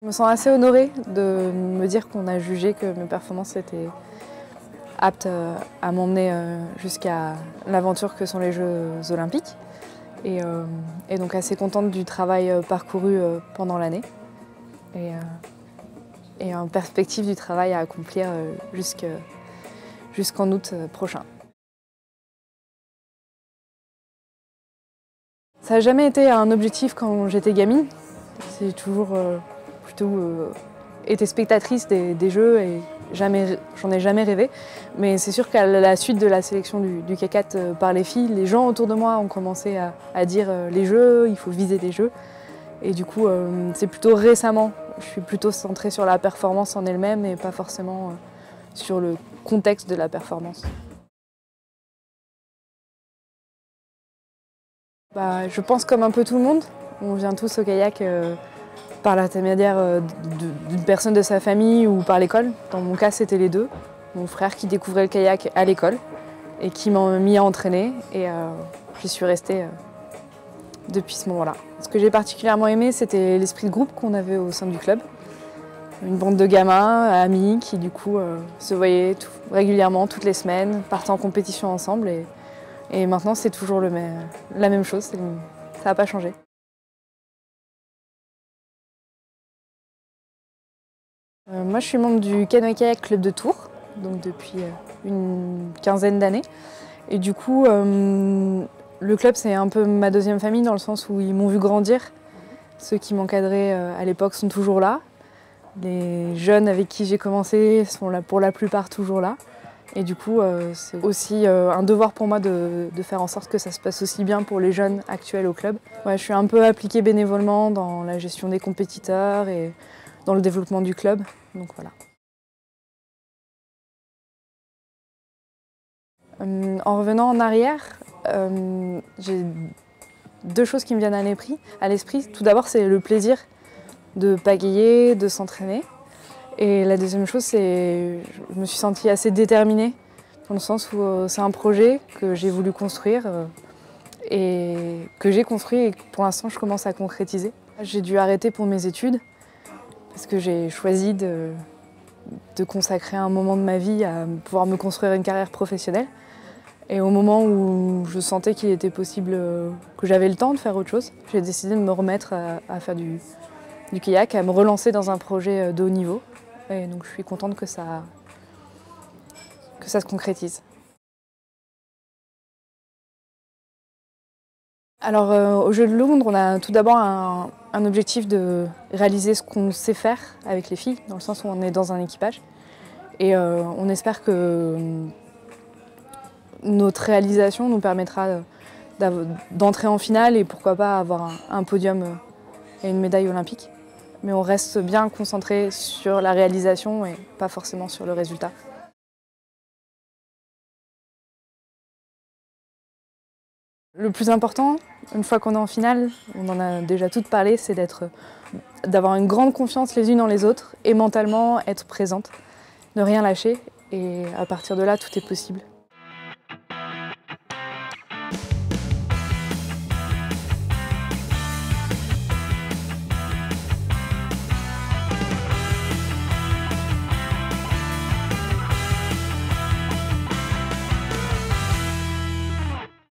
Je me sens assez honorée de me dire qu'on a jugé que mes performances étaient aptes à m'emmener jusqu'à l'aventure que sont les Jeux Olympiques. Et donc assez contente du travail parcouru pendant l'année et en perspective du travail à accomplir jusqu'en août prochain. Ça n'a jamais été un objectif quand j'étais gamine. C'est toujours plutôt été spectatrice des Jeux et j'en ai jamais rêvé. Mais c'est sûr qu'à la suite de la sélection du K4 par les filles, les gens autour de moi ont commencé à dire les Jeux, il faut viser des Jeux. Et du coup, c'est plutôt récemment. Je suis plutôt centrée sur la performance en elle-même et pas forcément sur le contexte de la performance. Je pense comme un peu tout le monde. On vient tous au kayak par l'intermédiaire d'une personne de sa famille ou par l'école. Dans mon cas, c'était les deux. Mon frère qui découvrait le kayak à l'école et qui m'a mis à entraîner. Et j'y suis restée depuis ce moment-là. Ce que j'ai particulièrement aimé, c'était l'esprit de groupe qu'on avait au sein du club. Une bande de gamins, amis, qui du coup se voyaient régulièrement, toutes les semaines, partaient en compétition ensemble. Et maintenant, c'est toujours la même chose, ça n'a pas changé. Moi, je suis membre du Canoë Kayak Club de Tours, donc depuis une quinzaine d'années. Et du coup, le club, c'est un peu ma deuxième famille dans le sens où ils m'ont vu grandir. Ceux qui m'encadraient à l'époque sont toujours là. Les jeunes avec qui j'ai commencé sont là, pour la plupart toujours là. Et du coup, c'est aussi un devoir pour moi de faire en sorte que ça se passe aussi bien pour les jeunes actuels au club. Ouais, je suis un peu impliquée bénévolement dans la gestion des compétiteurs et dans le développement du club. Donc voilà. En revenant en arrière, j'ai deux choses qui me viennent à l'esprit. Tout d'abord, c'est le plaisir de pagayer, de s'entraîner. Et la deuxième chose, c'est que je me suis sentie assez déterminée, dans le sens où c'est un projet que j'ai voulu construire et que j'ai construit et que pour l'instant, je commence à concrétiser. J'ai dû arrêter pour mes études parce que j'ai choisi de consacrer un moment de ma vie à pouvoir me construire une carrière professionnelle. Et au moment où je sentais qu'il était possible, que j'avais le temps de faire autre chose, j'ai décidé de me remettre à faire du kayak, à me relancer dans un projet de haut niveau. Et donc je suis contente que ça se concrétise. Alors aux Jeux de Londres, on a tout d'abord un objectif de réaliser ce qu'on sait faire avec les filles, dans le sens où on est dans un équipage. Et on espère que notre réalisation nous permettra d'entrer en finale et pourquoi pas avoir un podium et une médaille olympique. Mais on reste bien concentré sur la réalisation et pas forcément sur le résultat. Le plus important, une fois qu'on est en finale, on en a déjà toutes parlé, c'est d'avoir une grande confiance les unes en les autres et mentalement être présente, ne rien lâcher et à partir de là, tout est possible.